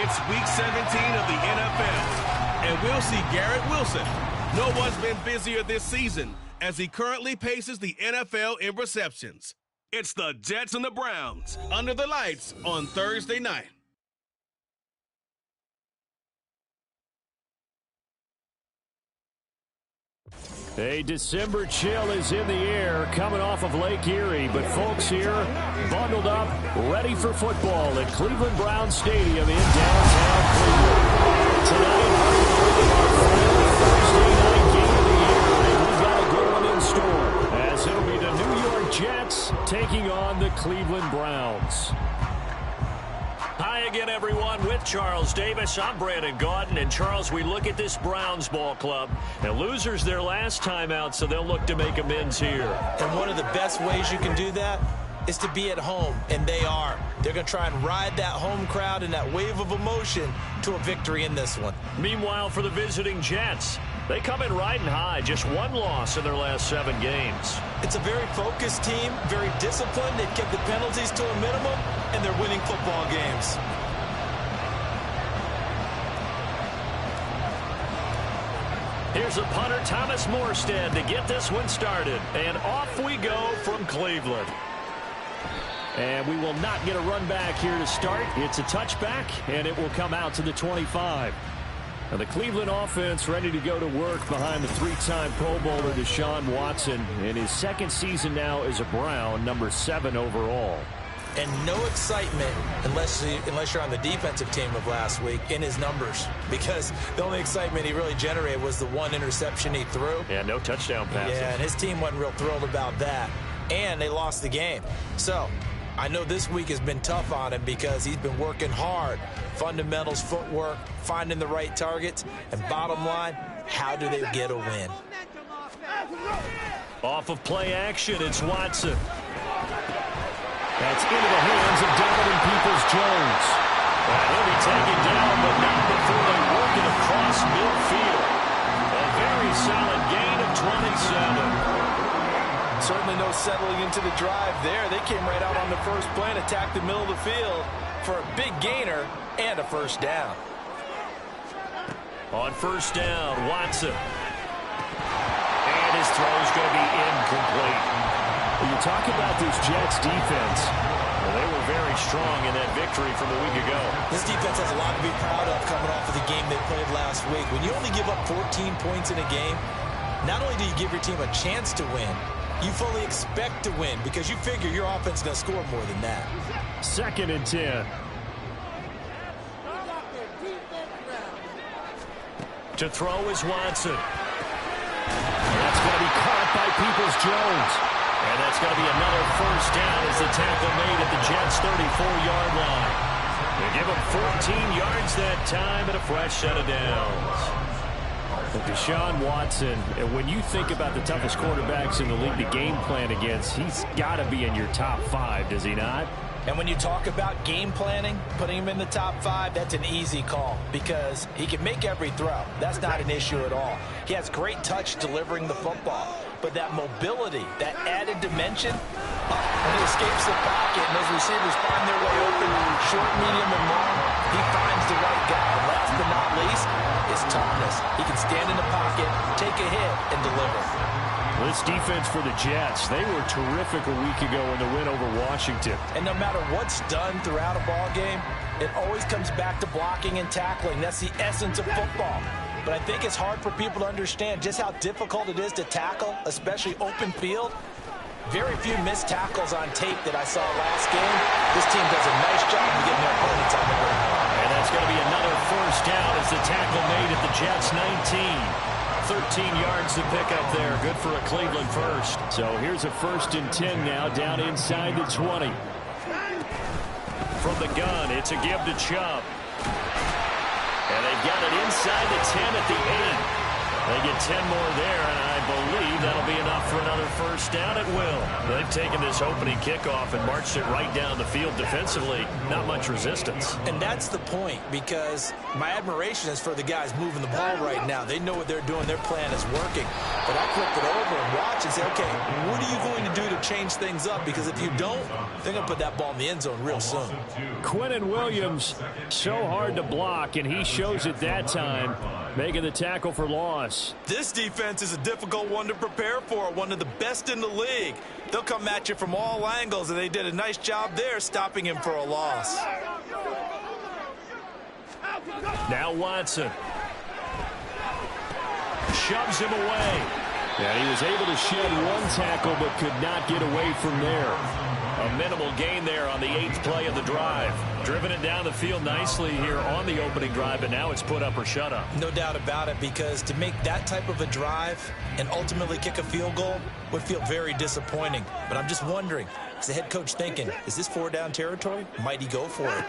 It's Week 17 of the NFL, and we'll see Garrett Wilson. No one's been busier this season as he currently paces the NFL in receptions. It's the Jets and the Browns under the lights on Thursday night. A December chill is in the air coming off of Lake Erie, but folks here bundled up, ready for football at Cleveland Browns Stadium in downtown Cleveland. Tonight, our final Thursday night game of the year, and we've got a good one in store, as it'll be the New York Jets taking on the Cleveland Browns. Hi again, everyone. With Charles Davis, I'm Brandon Gaudin. And, Charles, we look at this Browns ball club. And losers their last time out, so they'll look to make amends here. And one of the best ways you can do that is to be at home, and they are. They're going to try and ride that home crowd and that wave of emotion to a victory in this one. Meanwhile, for the visiting Jets, they come in riding high, just one loss in their last 7 games. It's a very focused team, very disciplined. They've kept the penalties to a minimum, and they're winning football games. Here's a punter, Thomas Morstead, to get this one started. And off we go from Cleveland. And we will not get a run back here to start. It's a touchback, and it will come out to the 25. Now the Cleveland offense ready to go to work behind the 3-time Pro Bowler Deshaun Watson in his second season now as a Brown, number 7 overall. And no excitement unless you're on the defensive team of last week in his numbers, because the only excitement he really generated was the one interception he threw. Yeah, no touchdown passes. Yeah, and his team wasn't real thrilled about that. And they lost the game. So I know this week has been tough on him because he's been working hard. Fundamentals, footwork, finding the right targets, and bottom line, how do they get a win? Off of play action, it's Watson. That's into the hands of Donovan Peoples-Jones. He'll be taken down, but not before they work it across midfield. A very solid gain of 27. Certainly no settling into the drive there. They came right out on the first play and attacked the middle of the field for a big gainer and a first down. On first down, Watson. And his throw's going to be incomplete. When you talk about this Jets defense, well, they were very strong in that victory from a week ago. This defense has a lot to be proud of coming off of the game they played last week. When you only give up 14 points in a game, not only do you give your team a chance to win, you fully expect to win because you figure your offense is going to score more than that. 2nd and 10. To throw is Watson. That's going to be caught by Peoples-Jones. And that's going to be another first down as the tackle made at the Jets' 34-yard line. They give him 14 yards that time and a fresh set of downs. But Deshaun Watson, and when you think about the toughest quarterbacks in the league to game plan against, he's got to be in your top 5, does he not? And when you talk about game planning, putting him in the top 5, that's an easy call because he can make every throw. That's not an issue at all. He has great touch delivering the football. But that mobility, that added dimension, when he escapes the pocket and those receivers find their way open, short, medium, and long, he finds the right guy. And last but not least, his toughness. He can stand in the pocket, take a hit, and deliver. This defense for the Jets, they were terrific a week ago in the win over Washington. And no matter what's done throughout a ball game, it always comes back to blocking and tackling. That's the essence of football. But I think it's hard for people to understand just how difficult it is to tackle, especially open field. Very few missed tackles on tape that I saw last game. This team does a nice job of getting their opponents on the ground. And that's going to be another first down as the tackle made at the Jets' 19. 13 yards to pick up there. Good for a Cleveland first. So here's a 1st and 10 now down inside the 20. From the gun, it's a give to Chubb. And they've got it inside the 10 at the 8. They get 10 more there, and I believe that'll be enough for another first down. It will. They've taken this opening kickoff and marched it right down the field defensively. Not much resistance. And that's the point, because my admiration is for the guys moving the ball right now. They know what they're doing. Their plan is working. But I flip it over and watch and say, okay, what are you going to do to change things up? Because if you don't, they're going to put that ball in the end zone real soon. Quinnen Williams, so hard to block, and he shows it that time, making the tackle for loss. This defense is a difficult one to prepare for, one of the best in the league. They'll come at you from all angles, and they did a nice job there stopping him for a loss. Now Watson shoves him away. And he was able to shed one tackle but could not get away from there. A minimal gain there on the 8th play of the drive. Driven it down the field nicely here on the opening drive, and now it's put up or shut up. No doubt about it, because to make that type of a drive and ultimately kick a field goal would feel very disappointing. But I'm just wondering, is the head coach thinking, is this 4-down territory? Might he go for it?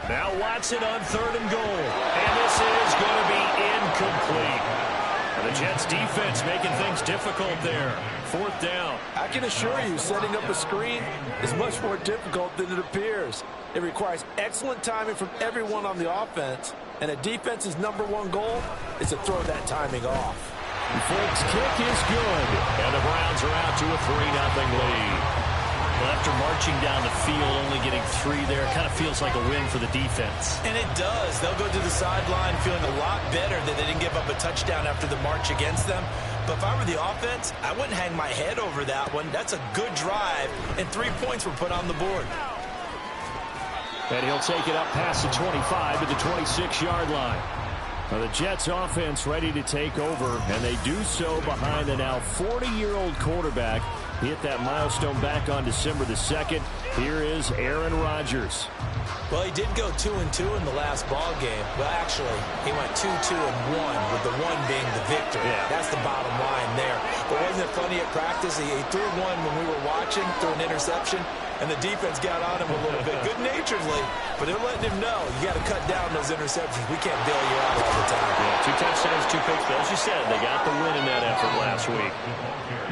Now Watson on 3rd and goal. And this is going to be incomplete. And the Jets defense making things difficult there. 4th down. I can assure you, setting up a screen is much more difficult than it appears. It requires excellent timing from everyone on the offense, and a defense's #1 goal is to throw that timing off. The Folks kick is good, and the Browns are out to a 3-0 lead. Well, after marching down the field, only getting 3 there, kind of feels like a win for the defense. And it does. They'll go to the sideline feeling a lot better that they didn't give up a touchdown after the march against them. But if I were the offense, I wouldn't hang my head over that one. That's a good drive, and 3 points were put on the board. And he'll take it up past the 25 to the 26-yard line. Now the Jets offense ready to take over, and they do so behind the now 40-year-old quarterback. He hit that milestone back on December the 2nd. Here is Aaron Rodgers. Well, he did go 2-2 in the last ball game. Well, actually, he went 2-2-1, with the 1 being the victory. Yeah. That's the bottom line there. But wasn't it funny at practice? He threw one when we were watching, threw an interception, and the defense got on him a little bit, good-naturedly. But they're letting him know, you got to cut down those interceptions. We can't bail you out all the time. Yeah, 2 touchdowns, 2 picks. But as you said, they got the win in that effort last week.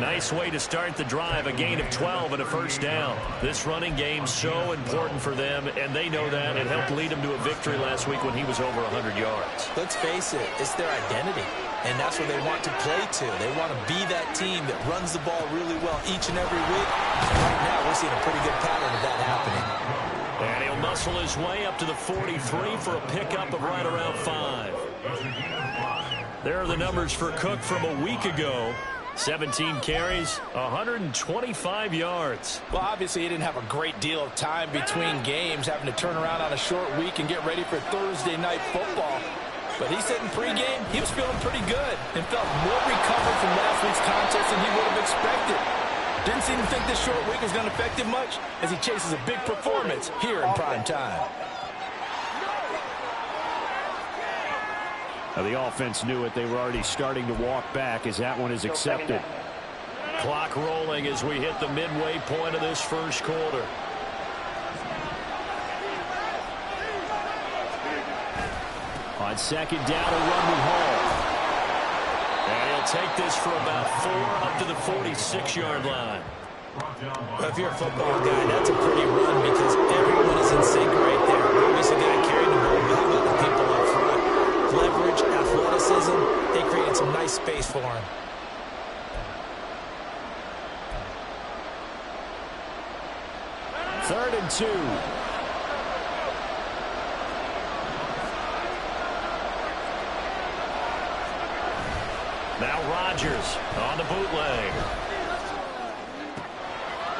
Nice way to start the drive, a gain of 12 and a first down. This running game so important for them, and they know that. It helped lead them to a victory last week when he was over 100 yards. Let's face it, it's their identity, and that's what they want to play to. They want to be that team that runs the ball really well each and every week. And right now, we're seeing a pretty good pattern of that happening. And he'll muscle his way up to the 43 for a pickup of right around 5. There are the numbers for Cook from a week ago. 17 carries, 125 yards. Well, obviously, he didn't have a great deal of time between games, having to turn around on a short week and get ready for Thursday night football. But he said in pregame, he was feeling pretty good and felt more recovered from last week's contest than he would have expected. Didn't seem to think this short week was going to affect him much as he chases a big performance here in prime time. Now the offense knew it. They were already starting to walk back as that one is accepted. Clock rolling as we hit the midway point of this first quarter. On 2nd down, a run with Hall. And he'll take this for about 4 up to the 46-yard line. Well, if you're a football guy, that's a pretty run because everyone is in sync right there. Obviously, the guy carrying the ball, but how about the people up front? Leverage, athleticism, they created some nice space for him. Third and 2. Now Rodgers on the bootleg.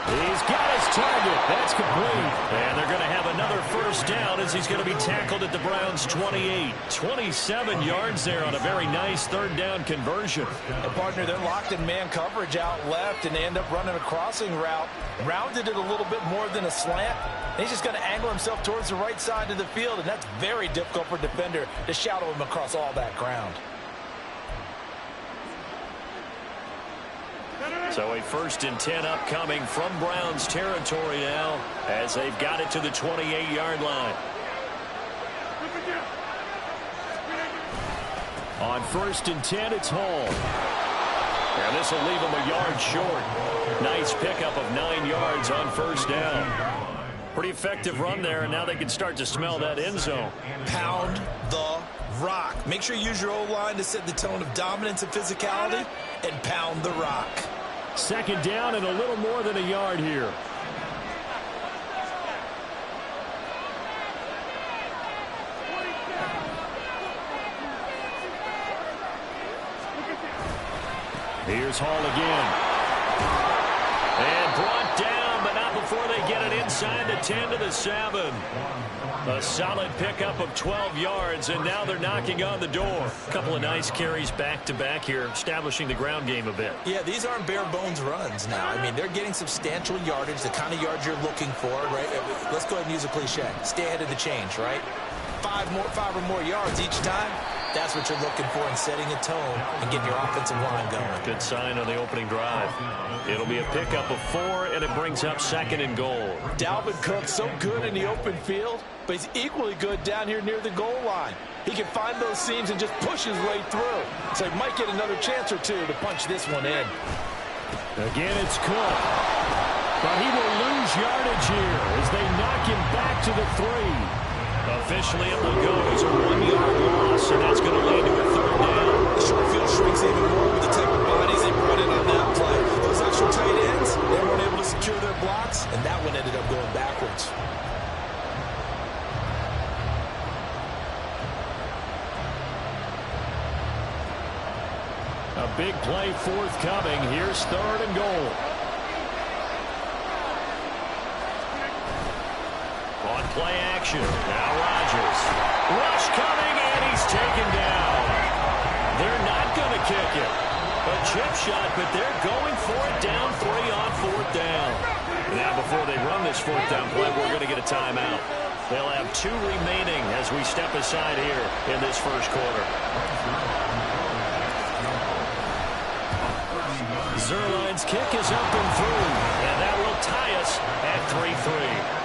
He's got his target. That's complete. And they're going to have another first down as he's going to be tackled at the Browns' 28. 27 yards there on a very nice 3rd down conversion. And partner, they're locked in man coverage out left, and they end up running a crossing route. Rounded it a little bit more than a slant. He's just going to angle himself towards the right side of the field, and that's very difficult for a defender to shadow him across all that ground. So a 1st and 10 upcoming from Browns territory now as they've got it to the 28-yard line. On 1st and 10, it's Hall. And this will leave him a yard short. Nice pickup of 9 yards on 1st down. Pretty effective run there, and now they can start to smell that end zone. Pound the rock. Make sure you use your O-line to set the tone of dominance and physicality, and pound the rock. 2nd down and a little more than a yard here. Here's Hall again. And brought down, but not before they get it inside the 10 to the 7. A solid pickup of 12 yards, and now they're knocking on the door. A couple of nice carries back-to-back here, establishing the ground game a bit. Yeah, these aren't bare-bones runs now. I mean, they're getting substantial yardage, the kind of yards you're looking for, right? Let's go ahead and use a cliche. Stay ahead of the change, right? 5 or more yards each time. That's what you're looking for in setting a tone and getting your offensive line going. Good sign on the opening drive. It'll be a pickup of 4, and it brings up 2nd and goal. Dalvin Cook, so good in the open field, but he's equally good down here near the goal line. He can find those seams and just push his way through. So he might get another chance or two to punch this one in. Again, it's Cook. But he will lose yardage here as they knock him back to the 3. Officially, it will go as a 1-yard loss, and that's going to lead to a 3rd down. The short field shrinks even more with the type of bodies they brought in on that play. Those extra tight ends, they weren't able to secure their blocks, and that one ended up going backwards. A big play forthcoming. Here's 3rd and goal. On play action. Now Rodgers. Rush coming, and he's taken down. They're not going to kick it. A chip shot, but they're going for it down 3 on 4th down. Now before they run this 4th down play, we're going to get a timeout. They'll have 2 remaining as we step aside here in this first quarter. Zerline's kick is up and through, and that will tie us at 3-3.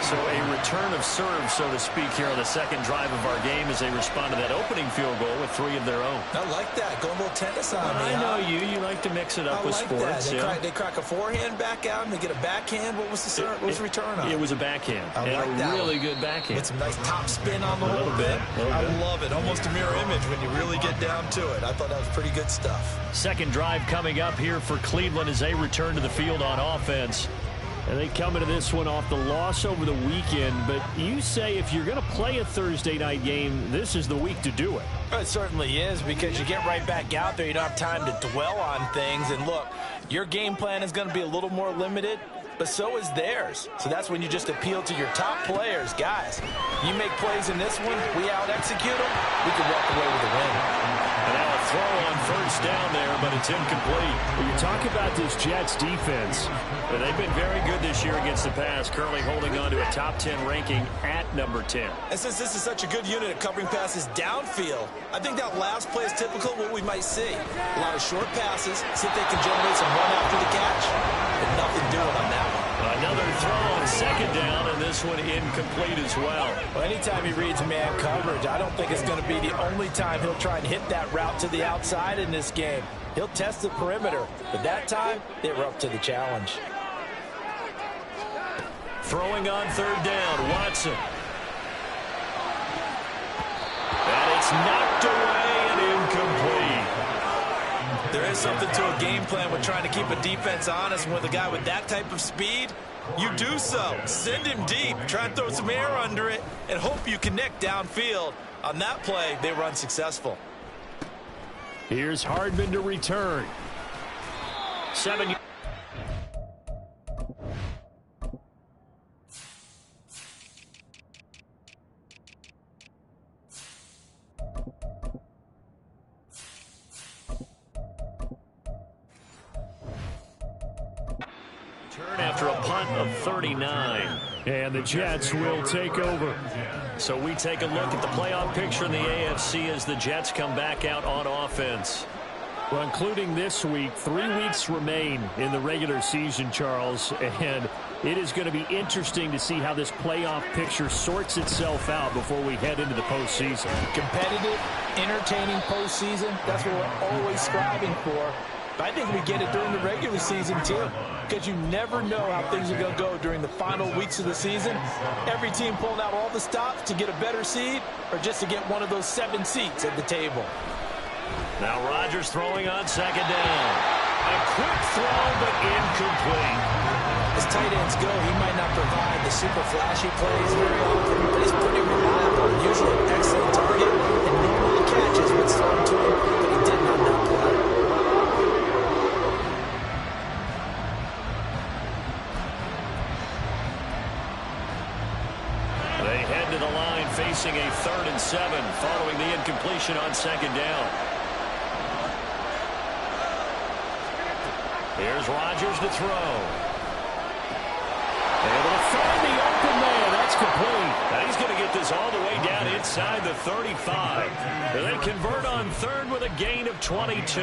So a return of serve, so to speak, here on the 2nd drive of our game as they respond to that opening field goal with 3 of their own. I like that. Going a little tennis on me. I know you. You like to mix it up with sports. They crack a forehand back out and they get a backhand. What was the return on? It was a backhand. And a really good backhand. With some nice top spin on the whole bit. I love it. Almost a mirror image when you really get down to it. I thought that was pretty good stuff. 2nd drive coming up here for Cleveland as they return to the field on offense. And they come into this one off the loss over the weekend. But you say if you're going to play a Thursday night game, this is the week to do it. It certainly is, because you get right back out there. You don't have time to dwell on things. And look, your game plan is going to be a little more limited, but so is theirs. So that's when you just appeal to your top players. Guys, you make plays in this one, we out-execute them, we can walk away with a win. And now a throw on 1st down there, but it's incomplete. When you talk about this Jets defense, they've been very good this year against the pass, currently holding on to a top 10 ranking at number 10. And since this is such a good unit at covering passes downfield, I think that last play is typical of what we might see. A lot of short passes, see if they can generate some run after the catch, but nothing doing on that one. Another throw on 2nd down, and this one incomplete as well. Well, anytime he reads man coverage, I don't think it's going to be the only time he'll try and hit that route to the outside in this game. He'll test the perimeter, but that time, they were up to the challenge. Throwing on 3rd down, Watson. And it's knocked away and incomplete. There is something to a game plan with trying to keep a defense honest. With a guy with that type of speed, you do so. Send him deep, try and throw some air under it, and hope you connect downfield. On that play, they were unsuccessful. Here's Hardman to return. 7. Turn after a punt of 39. And the Jets will take over. So we take a look at the playoff picture in the AFC as the Jets come back out on offense. Well, including this week, 3 weeks remain in the regular season, Charles. And It is going to be interesting to see how this playoff picture sorts itself out before we head into the postseason. Competitive, entertaining postseason, that's what we're always striving for. But I think we get it during the regular season, too, because you never know how things are going to go during the final weeks of the season. Every team pulling out all the stops to get a better seed or just to get one of those 7 seats at the table. Now Rodgers throwing on second down. A quick throw, but incomplete. As tight ends go, he might not provide the super flashy plays very often, but he's pretty reliable, usually an excellent target, and normally catches what's thrown to him, but he didn't on that play. They head to the line facing a 3rd and 7 following the incompletion on second down. Here's Rodgers to throw. Able to find the open man. That's complete. Now he's going to get this all the way down inside the 35. And they convert on 3rd with a gain of 22.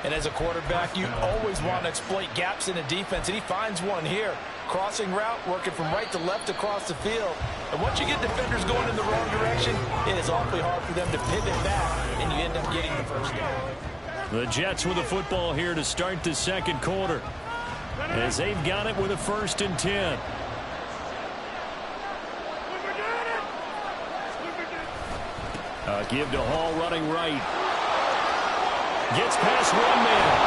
And as a quarterback, you always want to exploit gaps in a defense, and he finds one here. Crossing route, working from right to left across the field. And once you get defenders going in the wrong direction, it is awfully hard for them to pivot back, and you end up getting the first down. The Jets with the football here to start the second quarter, as they've got it with a 1st and 10. Give to Hall running right. Gets past one man.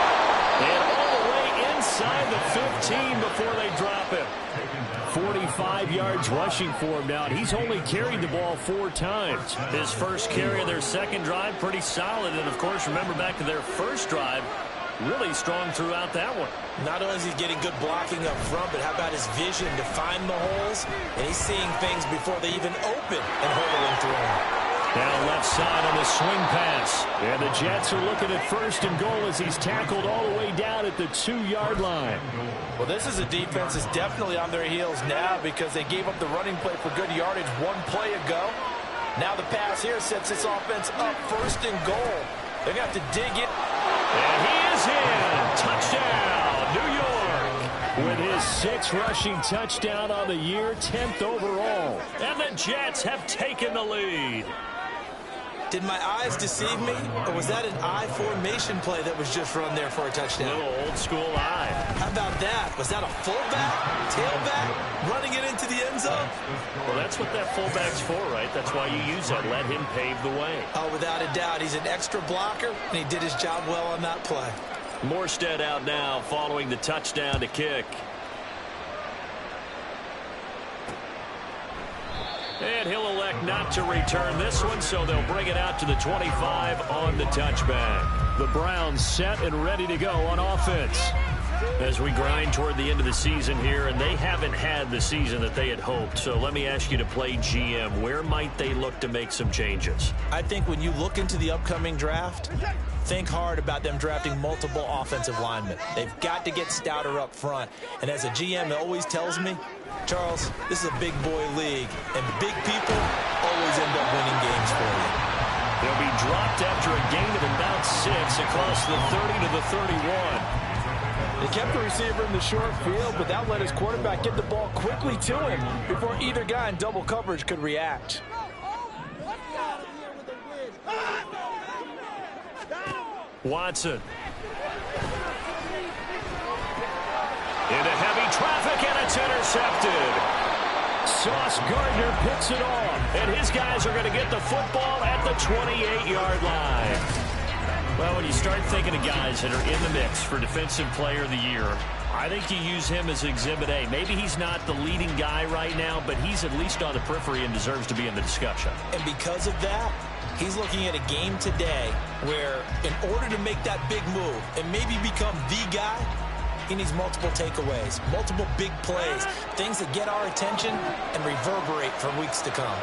And all the way inside the 15 before they drop him. 45 yards rushing for him now, and he's only carried the ball 4 times. His first carry of their second drive, pretty solid. And, of course, remember back to their first drive, really strong throughout that one. Not only is he getting good blocking up front, but how about his vision to find the holes? And he's seeing things before they even open and hurtling through them. Now left side on the swing pass. And the Jets are looking at 1st and goal as he's tackled all the way down at the 2-yard line. Well, this is a defense that's definitely on their heels now because they gave up the running play for good yardage 1 play ago. Now the pass here sets this offense up 1st and goal. They're going to have to dig it. And he is in. Touchdown, New York. With his 6th rushing touchdown on the year, 10th overall. And the Jets have taken the lead. Did my eyes deceive me, or was that an I formation play that was just run there for a touchdown? A little old school I. How about that? Was that a fullback, tailback, running it into the end zone? Well, that's what that fullback's for, right? That's why you use that. Let him pave the way. Oh, without a doubt. He's an extra blocker, and he did his job well on that play. Morstead out now following the touchdown to kick. And he'll elect not to return this one, so they'll bring it out to the 25 on the touchback. The Browns set and ready to go on offense as we grind toward the end of the season here, and they haven't had the season that they had hoped. So let me ask you to play GM. Where might they look to make some changes? I think when you look into the upcoming draft, think hard about them drafting multiple offensive linemen. They've got to get stouter up front. And as a GM, it always tells me, Charles, this is a big boy league, and big people always end up winning games for you. They'll be dropped after a gain of about 6 across the 30 to the 31. They kept the receiver in the short field, but that let his quarterback get the ball quickly to him before either guy in double coverage could react. Watson. Into heavy traffic, and it's intercepted. Sauce Gardner picks it off, and his guys are going to get the football at the 28-yard line. Well, when you start thinking of guys that are in the mix for Defensive Player of the Year, I think you use him as Exhibit A. Maybe he's not the leading guy right now, but he's at least on the periphery and deserves to be in the discussion. And because of that, he's looking at a game today where in order to make that big move and maybe become the guy, he needs multiple takeaways, multiple big plays, things that get our attention and reverberate for weeks to come.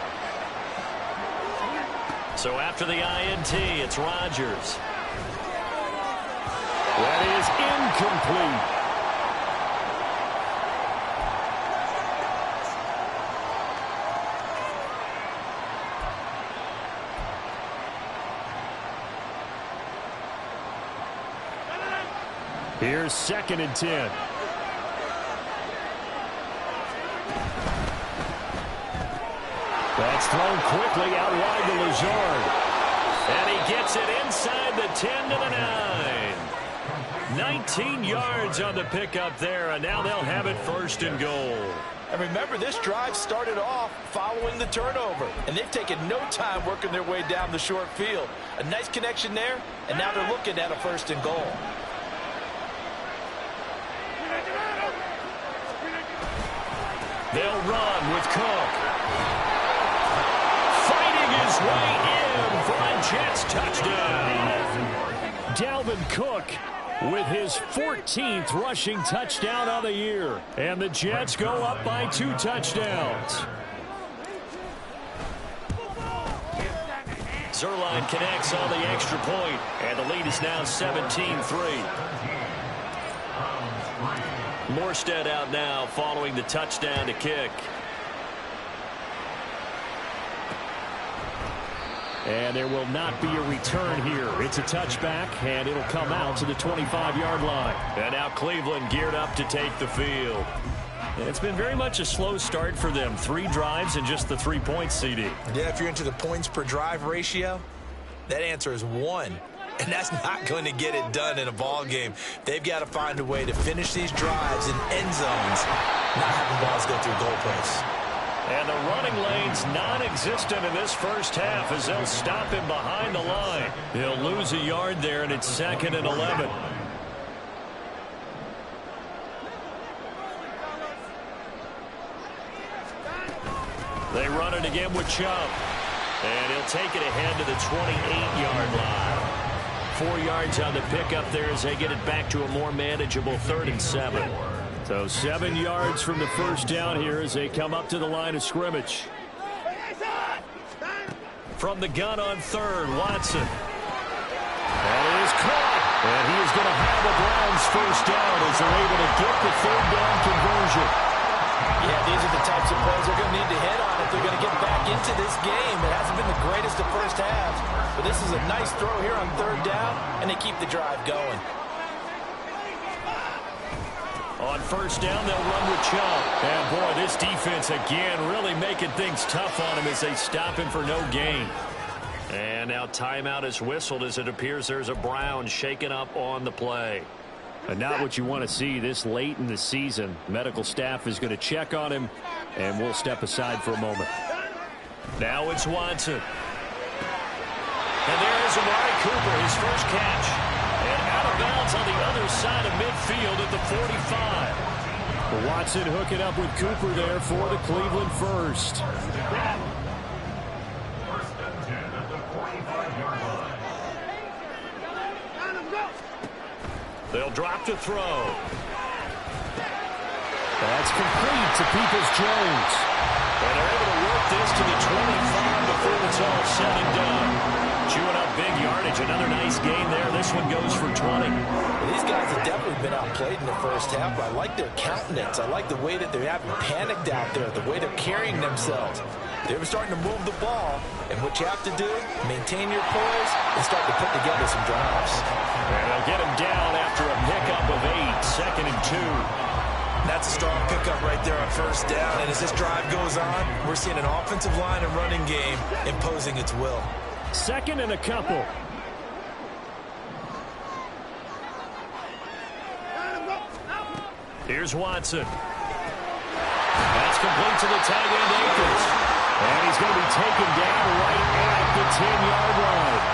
So after the INT, it's Rodgers. That is incomplete. Here's 2nd and 10. That's thrown quickly out wide to Lazard. And he gets it inside the 10 to the 9. 19 yards on the pickup there, and now they'll have it 1st and goal. And remember, this drive started off following the turnover, and they've taken no time working their way down the short field. A nice connection there, and now they're looking at a 1st and goal. They'll run with Cook. Fighting his way in for a Jets touchdown. Dalvin Cook with his 14th rushing touchdown of the year. And the Jets go up by 2 touchdowns. Zerline connects on the extra point, and the lead is now 17-3. Morstead out now following the touchdown to kick. And there will not be a return here. It's a touchback, and it'll come out to the 25-yard line. And now Cleveland geared up to take the field. It's been very much a slow start for them. 3 drives and just the 3 points, CD. Yeah, if you're into the points per drive ratio, that answer is 1. And that's not going to get it done in a ball game. They've got to find a way to finish these drives in end zones, not having balls go through goalposts. And the running lane's non-existent in this first half as they'll stop him behind the line. He'll lose a yard there, and it's 2nd and 11. They run it again with Chubb. And he'll take it ahead to the 28-yard line. 4 yards on the pickup there as they get it back to a more manageable 3rd and 7. So 7 yards from the first down here as they come up to the line of scrimmage. From the gun on 3rd, Watson. That is caught. And he is going to have the Browns first down as they're able to get the 3rd down conversion. Yeah, these are the types of plays they're going to need to hit on if they're going to get back into this game. It hasn't been the greatest of first halves, but this is a nice throw here on 3rd down, and they keep the drive going. On 1st down, they'll run with Chubb. And, boy, this defense again really making things tough on him as they stop him for no gain. And now timeout is whistled as it appears there's a Brown shaken up on the play. And not what you want to see this late in the season. Medical staff is going to check on him, and we'll step aside for a moment. Now it's Watson. And there is Amari Cooper, his first catch. And out of bounds on the other side of midfield at the 45. Watson hooking up with Cooper there for the Cleveland first. They'll drop to throw. That's complete to Peoples-Jones. And they're able to work this to the 25 before it's all said and done. Chewing up big yardage. Another nice gain there. This one goes for 20. Well, these guys have definitely been outplayed in the first half. I like their countenance. I like the way that they haven't panicked out there, the way they're carrying themselves. They're starting to move the ball, and what you have to do, maintain your poise and start to put together some drives. And they'll get him down after a pickup of 8, 2nd and 2. That's a strong pickup right there on 1st down, and as this drive goes on, we're seeing an offensive line and running game imposing its will. 2nd and a couple. Here's Watson. That's complete to the tight end, Akers. And he's going to be taken down right at the 10-yard line.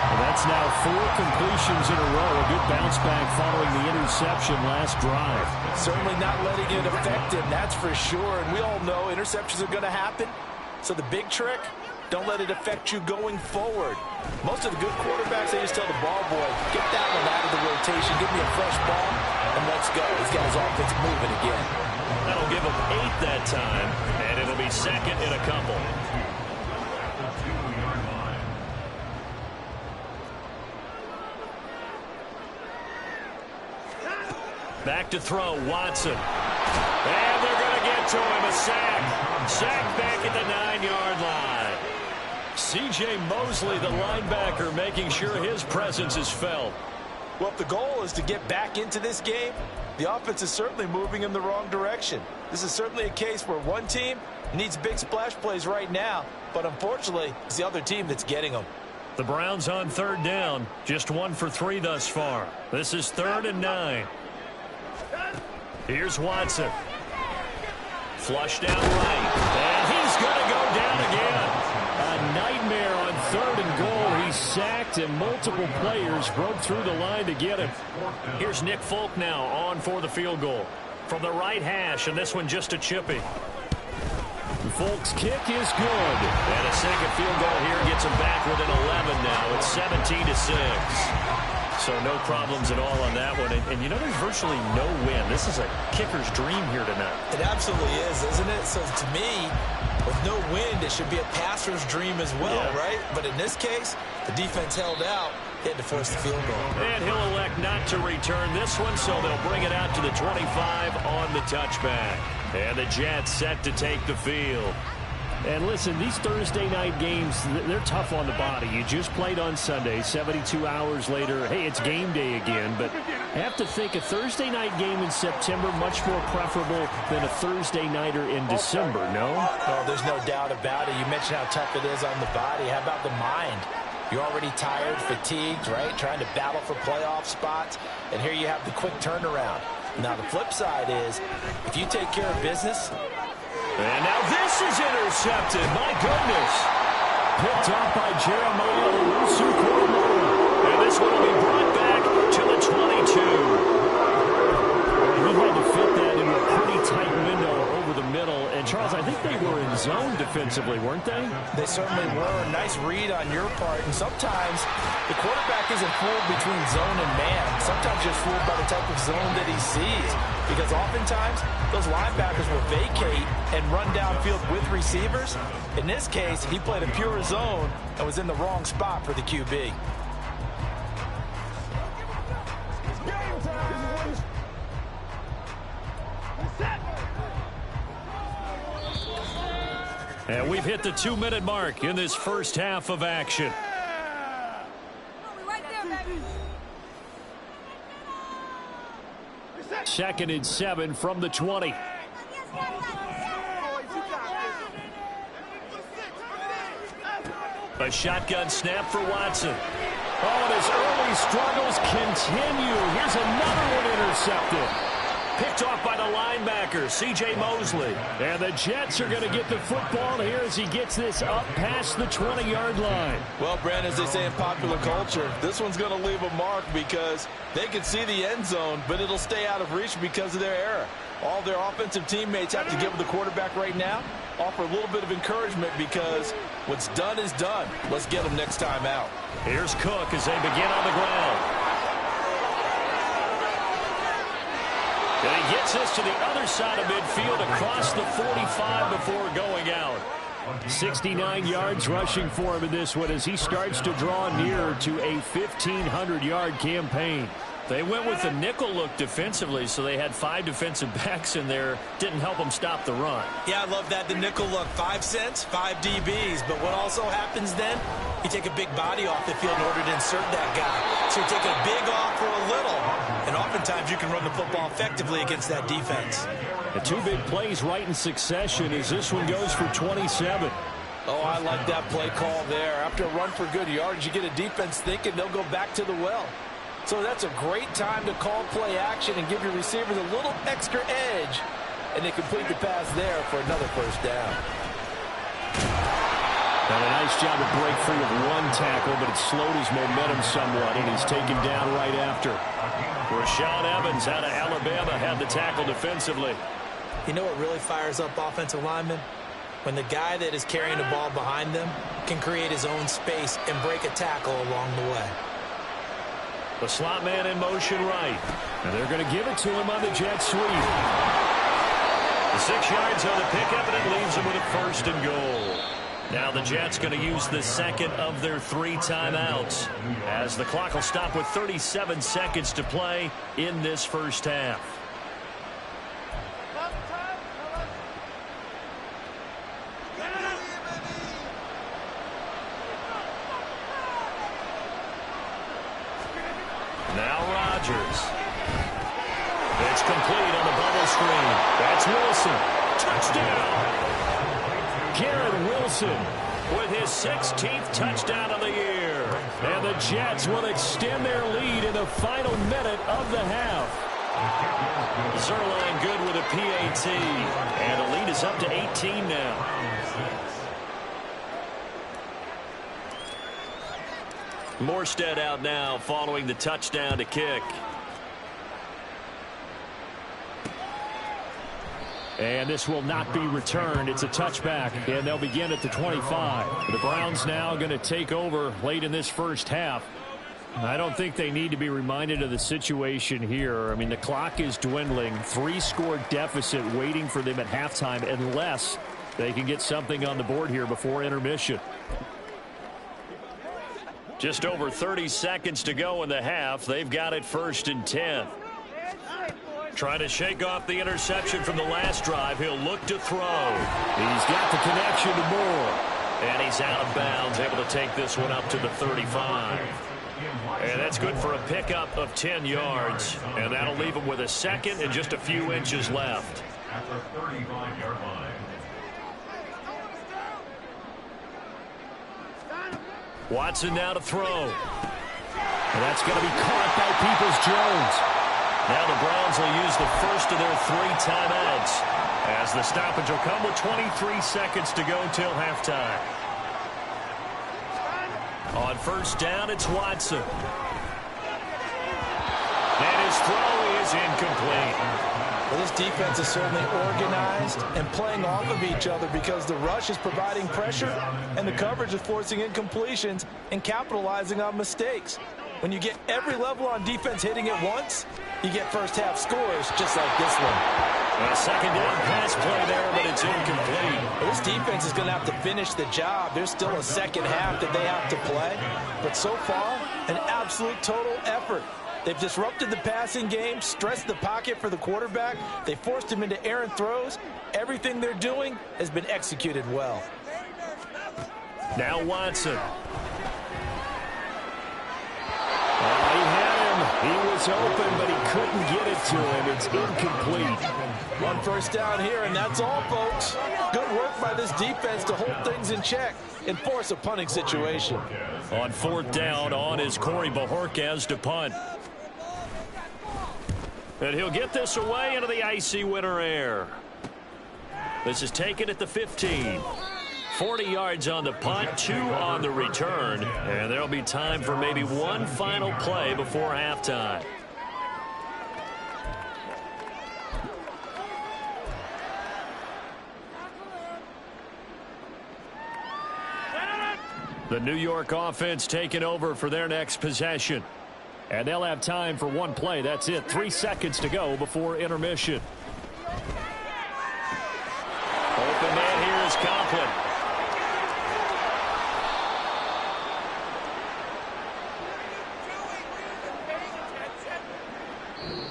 And that's now 4 completions in a row. A good bounce back following the interception last drive. Certainly not letting it affect him, that's for sure. And we all know interceptions are going to happen. So the big trick, don't let it affect you going forward. Most of the good quarterbacks, they just tell the ball boy, get that one out of the rotation, give me a fresh ball, and let's go. He's got his offense moving again. That'll give him 8 that time, and it'll be 2nd and a couple. Back to throw, Watson. And they're going to get to him, a sack. Sack back at the 9-yard line. C.J. Mosley, the linebacker, making sure his presence is felt. Well, if the goal is to get back into this game, the offense is certainly moving in the wrong direction. This is certainly a case where one team Needs big splash plays right now, but unfortunately, it's the other team that's getting them. The Browns on third down. Just 1 for 3 thus far. This is 3rd and 9. Here's Watson. Flush down right. And he's going to go down again. A nightmare on 3rd and goal. He's sacked, and multiple players broke through the line to get him. Here's Nick Folk now on for the field goal. From the right hash, and this one just a chippy. Folk's kick is good. And a second field goal here gets him back within 11 now. It's 17-6. So no problems at all on that one. And you know, there's virtually no win. This is a kicker's dream here tonight. It absolutely is, isn't it? So to me, with no win, it should be a passer's dream as well, right? But in this case, the defense held out. They had to force the field goal. And he'll elect not to return this one, so they'll bring it out to the 25 on the touchback. And the Jets set to take the field. And listen, these Thursday night games, they're tough on the body. You just played on Sunday, 72 hours later. Hey, it's game day again. But I have to think a Thursday night game in September much more preferable than a Thursday nighter in December, no? Oh, there's no doubt about it. You mentioned how tough it is on the body. How about the mind? You're already tired, fatigued, right? Trying to battle for playoff spots. And here you have the quick turnaround. Now, the flip side is, if you take care of business. And now this is intercepted. My goodness. Picked up by Jeremiah Owusu-Koramoah. And this one will be brought back to the 22. He had to fit that in a pretty tight window over the middle. And, Charles, I think they were in zone defensively, weren't they? They certainly were. Nice read on your part. And sometimes the quarterback isn't fooled between zone and man. Sometimes just fooled by the type of zone that he sees. Because oftentimes, those linebackers will vacate and run downfield with receivers. In this case, he played a pure zone and was in the wrong spot for the QB. And we've hit the 2-minute mark in this first half of action. Second and 7 from the 20. A shotgun snap for Watson. Oh, and his early struggles continue. Here's another one intercepted. Picked off by the linebacker, C.J. Mosley. And the Jets are going to get the football here as he gets this up past the 20-yard line. Well, Brent, as they say in popular culture, this one's going to leave a mark because they can see the end zone, but it'll stay out of reach because of their error. All their offensive teammates have to give the quarterback right now, offer a little bit of encouragement because what's done is done. Let's get them next time out. Here's Cook as they begin on the ground. And he gets this to the other side of midfield across the 45 before going out. 69 yards rushing for him in this one as he starts to draw nearer to a 1,500-yard campaign. They went with the nickel look defensively, so they had 5 defensive backs in there. Didn't help them stop the run. Yeah, I love that, the nickel look. 5 cents, 5 DBs. But what also happens then, you take a big body off the field in order to insert that guy. So you're taking a big off for a little. And oftentimes you can run the football effectively against that defense. The 2 big plays right in succession as this one goes for 27. Oh, I like that play call there. After a run for good yards, you get a defense thinking they'll go back to the well. So that's a great time to call play action and give your receivers a little extra edge. And they complete the pass there for another first down. And a nice job to break free of one tackle, but it slowed his momentum somewhat, and he's taken down right after. Rashaan Evans out of Alabama had the tackle defensively. You know what really fires up offensive linemen? When the guy that is carrying the ball behind them can create his own space and break a tackle along the way. The slot man in motion right. And they're going to give it to him on the jet sweep. The 6 yards on the pickup, and it leaves him with a first and goal. Now the Jets going to use the second of their 3 timeouts as the clock will stop with 37 seconds to play in this first half. Now Rodgers. It's complete on the bubble screen. That's Wilson. Touchdown. Garrett Wilson with his 16th touchdown of the year. And the Jets will extend their lead in the final minute of the half. Zerline good with a PAT. And the lead is up to 18 now. Morstead out now following the touchdown to kick. And this will not be returned. It's a touchback, and they'll begin at the 25. The Browns now going to take over late in this first half. I don't think they need to be reminded of the situation here. I mean, the clock is dwindling. 3-score deficit waiting for them at halftime unless they can get something on the board here before intermission. Just over 30 seconds to go in the half. They've got it 1st and 10. Trying to shake off the interception from the last drive. He'll look to throw. He's got the connection to Moore. And he's out of bounds, able to take this one up to the 35. And that's good for a pickup of 10 yards. And that'll leave him with a second and just a few inches left. At the 35-yard line. Watson now to throw. And that's going to be caught by Peoples-Jones. Now the Browns will use the first of their 3 timeouts as the stoppage will come with 23 seconds to go till halftime. On 1st down, it's Watson. And his throw is incomplete. Well, this defense is certainly organized and playing off of each other because the rush is providing pressure and the coverage is forcing incompletions and capitalizing on mistakes. When you get every level on defense hitting it once, you get first-half scores just like this one. A 2nd down pass play there, but it's incomplete. Well, this defense is going to have to finish the job. There's still a second half that they have to play. But so far, an absolute total effort. They've disrupted the passing game, stressed the pocket for the quarterback. They forced him into errant throws. Everything they're doing has been executed well. Now Watson. He had him. He was open, but he couldn't get it to him. It's incomplete. 1 1st down here, and that's all, folks. Good work by this defense to hold things in check and force a punting situation. On 4th down, on is Corey Bajorquez to punt. And he'll get this away into the icy winter air. This is taken at the 15. 40 yards on the punt, 2 on the return. And there'll be time for maybe one final play before halftime. The New York offense taking over for their next possession. And they'll have time for one play. That's it. 3 seconds to go before intermission. Open man here is Conklin.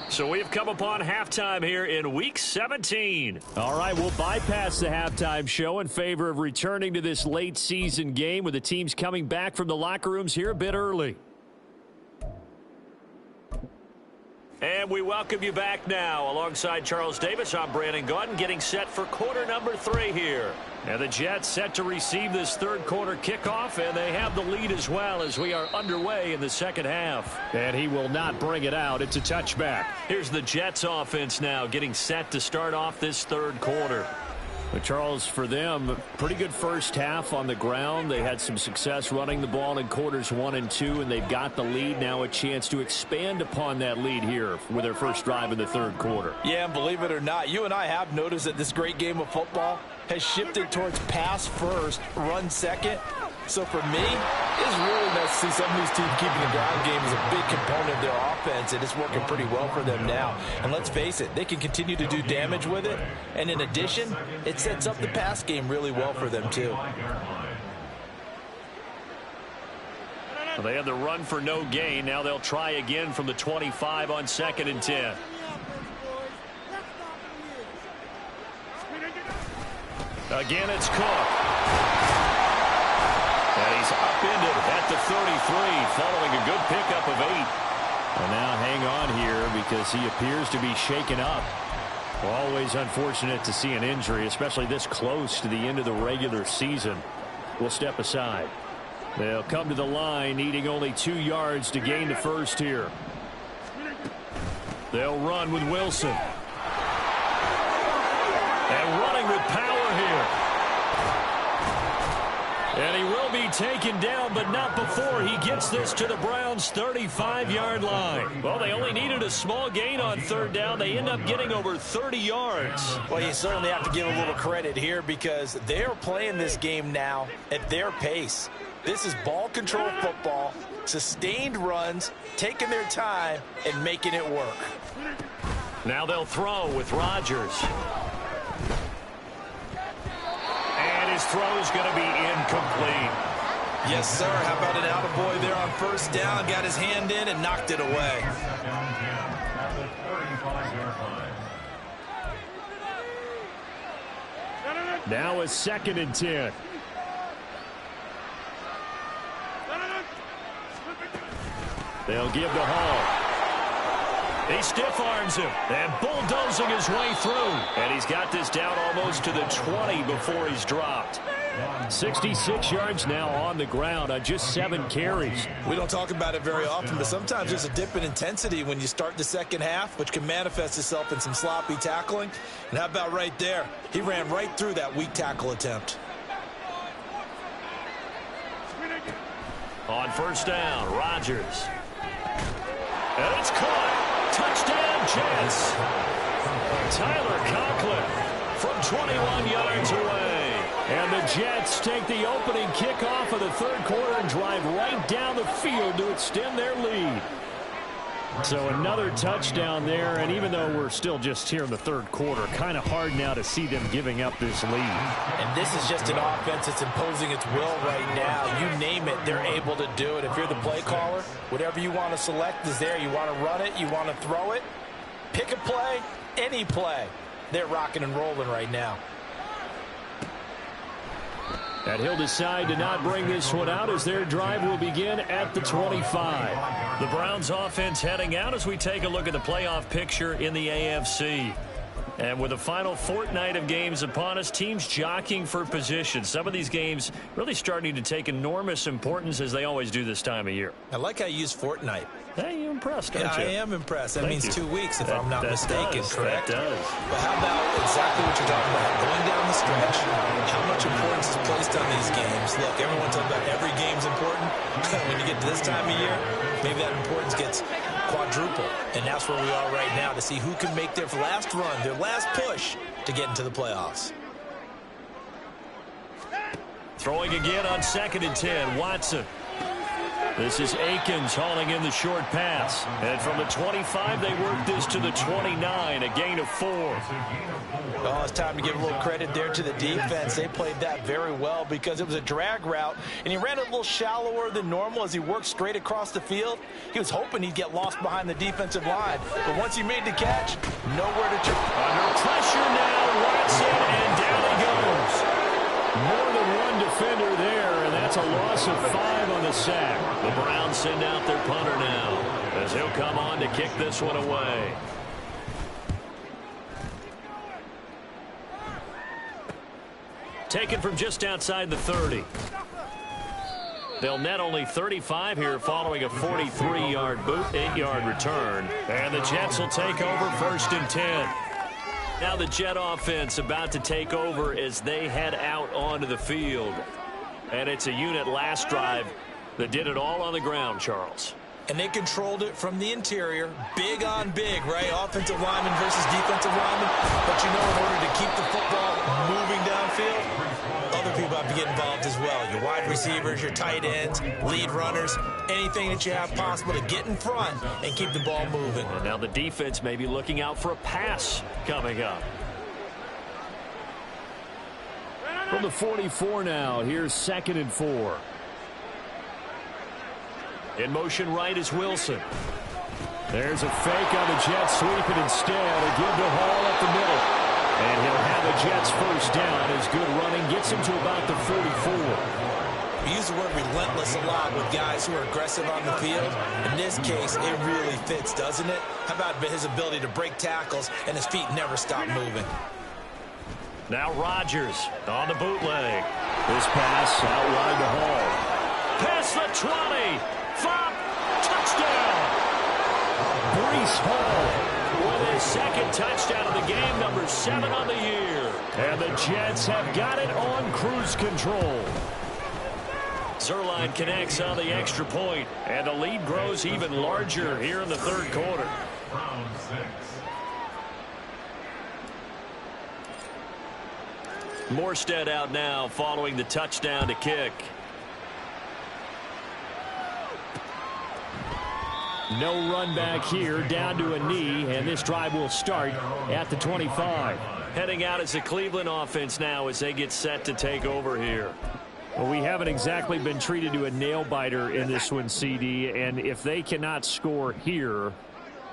So we've come upon halftime here in Week 17. All right, we'll bypass the halftime show in favor of returning to this late season game with the teams coming back from the locker rooms here a bit early. And we welcome you back now. Alongside Charles Davis, I'm Brandon Gaudin, getting set for quarter number 3 here. And the Jets set to receive this 3rd quarter kickoff, and they have the lead as well as we are underway in the 2nd half. And he will not bring it out. It's a touchback. Here's the Jets offense now getting set to start off this 3rd quarter. But Charles, for them, pretty good first half on the ground. They had some success running the ball in quarters 1 and 2, and they've got the lead. Now a chance to expand upon that lead here with their first drive in the 3rd quarter. Yeah, and believe it or not, you and I have noticed that this great game of football has shifted towards pass first, run second. So for me, it's really nice to see some of these teams keeping the ground game as a big component of their offense, and it's working pretty well for them now. And let's face it, they can continue to do damage with it. And in addition, it sets up the pass game really well for them too. Well, they had the run for no gain. Now they'll try again from the 25 on 2nd and 10. Again, it's Cook. And he's upended at the 33 following a good pickup of 8. And now hang on here because he appears to be shaken up. Always unfortunate to see an injury, especially this close to the end of the regular season. We'll step aside. They'll come to the line, needing only 2 yards to gain the first here. They'll run with Wilson. And running with power here. And he will be taken down, but not before he gets this to the Browns' 35-yard line. Well, they only needed a small gain on third down. They end up getting over 30 yards. Well, you certainly have to give a little credit here because they're playing this game now at their pace. This is ball control football, sustained runs, taking their time, and making it work. Now they'll throw with Rodgers. And his throw is going to be incomplete. Yes, sir. How about an attaboy there on first down? Got his hand in and knocked it away. Now a 2nd and 10. They'll give to Hall. He stiff arms him and bulldozing his way through. And he's got this down almost to the 20 before he's dropped. 66 yards now on the ground on just 7 carries. We don't talk about it very often, but sometimes there's a dip in intensity when you start the second half, which can manifest itself in some sloppy tackling. And how about right there? He ran right through that weak tackle attempt. On first down, Rodgers. And it's caught. Touchdown, Jets. Tyler Conklin from 21 yards away. And the Jets take the opening kickoff of the third quarter and drive right down the field to extend their lead. So another touchdown there, and even though we're still just here in the third quarter, kind of hard now to see them giving up this lead. And this is just an offense that's imposing its will right now. You name it, they're able to do it. If you're the play caller, whatever you want to select is there. You want to run it, you want to throw it, pick a play, any play. They're rocking and rolling right now. And he'll decide to not bring this one out as their drive will begin at the 25. The Browns offense heading out as we take a look at the playoff picture in the AFC. And with the final fortnight of games upon us, teams jockeying for position. Some of these games really starting to take enormous importance as they always do this time of year. I like how you use fortnight. Hey, you're impressed, aren't you? I am impressed. That means you. 2 weeks if I'm not mistaken, correct? That does. But how about exactly what you're talking about? Going down the stretch, how much importance is placed on these games? Look, everyone talks about every game's important. When you get to this time of year, maybe that importance gets quadruple. And that's where we are right now to see who can make their last run, their last push to get into the playoffs. Throwing again on 2nd and 10, Watson. This is Akins hauling in the short pass. And from the 25, they work this to the 29, a gain of 4. Oh, it's time to give a little credit there to the defense. They played that very well because it was a drag route, and he ran a little shallower than normal as he worked straight across the field. He was hoping he'd get lost behind the defensive line, but once he made the catch, nowhere to turn. Under pressure now, Watson, and down he goes. More than one defender there, and that's a loss of 5 on the sack. The Browns send out their punter now as he'll come on to kick this one away. Taken from just outside the 30. They'll net only 35 here following a 43-yard boot, 8-yard return. And the Jets will take over 1st and 10. Now the Jet offense about to take over as they head out onto the field. And it's a unit last drive that did it all on the ground, Charles. And they controlled it from the interior, big on big, right? Offensive lineman versus defensive lineman. But you know, in order to keep the football moving downfield, other people have to get involved as well. Your wide receivers, your tight ends, lead runners, anything that you have possible to get in front and keep the ball moving. And now the defense may be looking out for a pass coming up. From the 44 now, here's 2nd and 4. In motion right is Wilson. There's a fake on the Jets, sweeping instead. A give to Hall up the middle. And he'll have the Jets first down as good running gets him to about the 44. We use the word relentless a lot with guys who are aggressive on the field. In this case, it really fits, doesn't it? How about his ability to break tackles and his feet never stop moving? Now Rodgers on the bootleg. This pass out wide to Hall. Past the 20. Flop. Touchdown. Breece Hall with his second touchdown of the game, number 7 on the year. And the Jets have got it on cruise control. Zerline connects on the extra point, and the lead grows even larger here in the third quarter. Round 6. Morstead out now following the touchdown to kick. No run back here, down to a knee, and this drive will start at the 25. Heading out as the Cleveland offense now as they get set to take over here. Well, we haven't exactly been treated to a nail-biter in this one, CD, and if they cannot score here,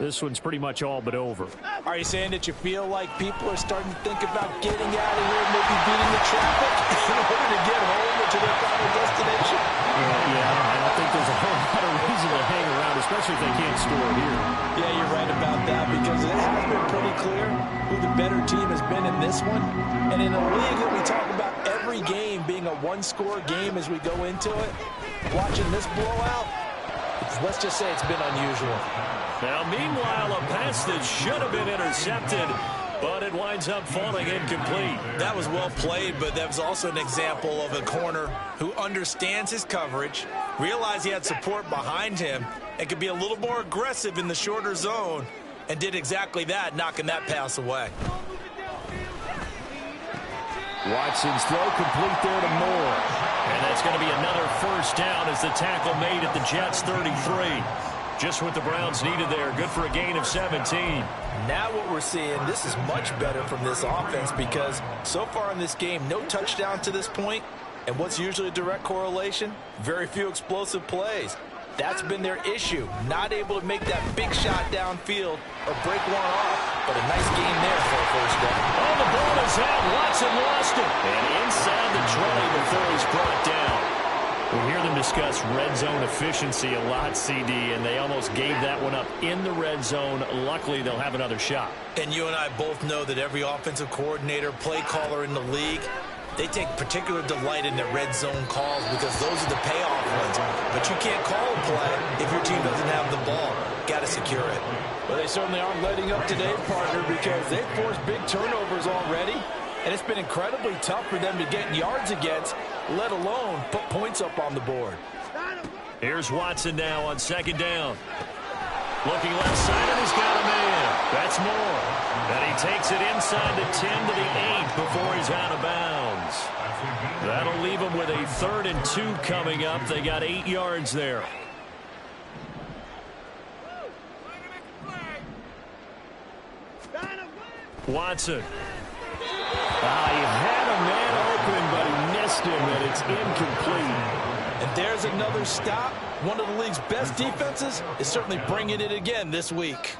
this one's pretty much all but over. Are you saying that you feel like people are starting to think about getting out of here, maybe beating the traffic in order to get home or to their final destination? Yeah, I don't think there's a whole lot of reason to hang around, especially if they can't score here. Yeah, you're right about that, because it has been pretty clear who the better team has been in this one. And in a league that we talk about every game being a one-score game as we go into it, watching this blowout, let's just say it's been unusual. Now, meanwhile, a pass that should have been intercepted, but it winds up falling incomplete. That was well played, but that was also an example of a corner who understands his coverage, realized he had support behind him, and could be a little more aggressive in the shorter zone, and did exactly that, knocking that pass away. Watson's throw complete there to Moore. And that's going to be another first down as the tackle made at the Jets' 33. Just what the Browns needed there. Good for a gain of 17. Now what we're seeing, this is much better from this offense, because so far in this game, no touchdown to this point. And what's usually a direct correlation? Very few explosive plays. That's been their issue. Not able to make that big shot downfield or break one off. But a nice game there for a first down. Oh, the ball is out. Watson lost it. And inside the 20 before he's brought down. We hear them discuss red zone efficiency a lot, CD, and they almost gave that one up in the red zone. Luckily, they'll have another shot. And you and I both know that every offensive coordinator, play caller in the league, they take particular delight in their red zone calls because those are the payoff ones. But you can't call a play if your team doesn't have the ball. Got to secure it. Well, they certainly aren't letting up today, partner, because they've forced big turnovers already. And it's been incredibly tough for them to get yards against, let alone put points up on the board. Here's Watson now on second down. Looking left side, and he's got a man. That's Moore. And he takes it inside the 10 to the 8 before he's out of bounds. That'll leave him with a 3rd and 2 coming up. They got 8 yards there. Watson. He had a man open, but he missed him, and it's incomplete. And there's another stop. One of the league's best defenses is certainly bringing it again this week.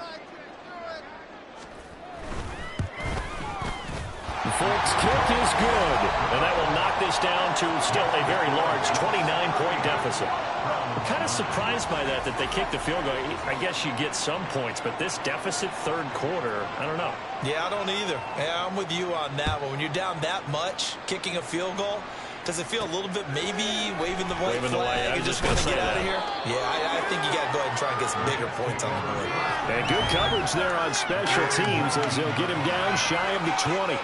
The Folks kick is good, and that will knock this down to still a very large 29-point deficit. I'm kind of surprised by that they kicked the field goal. I guess you get some points, but this deficit third quarter, I don't know. Yeah, I don't either. Yeah, I'm with you on that one. When you're down that much, kicking a field goal, does it feel a little bit maybe waving the white flag and just want to get out of here? Yeah, I think you got to go ahead and try and get some bigger points on the board. And good coverage there on special teams as they'll get him down shy of the 20.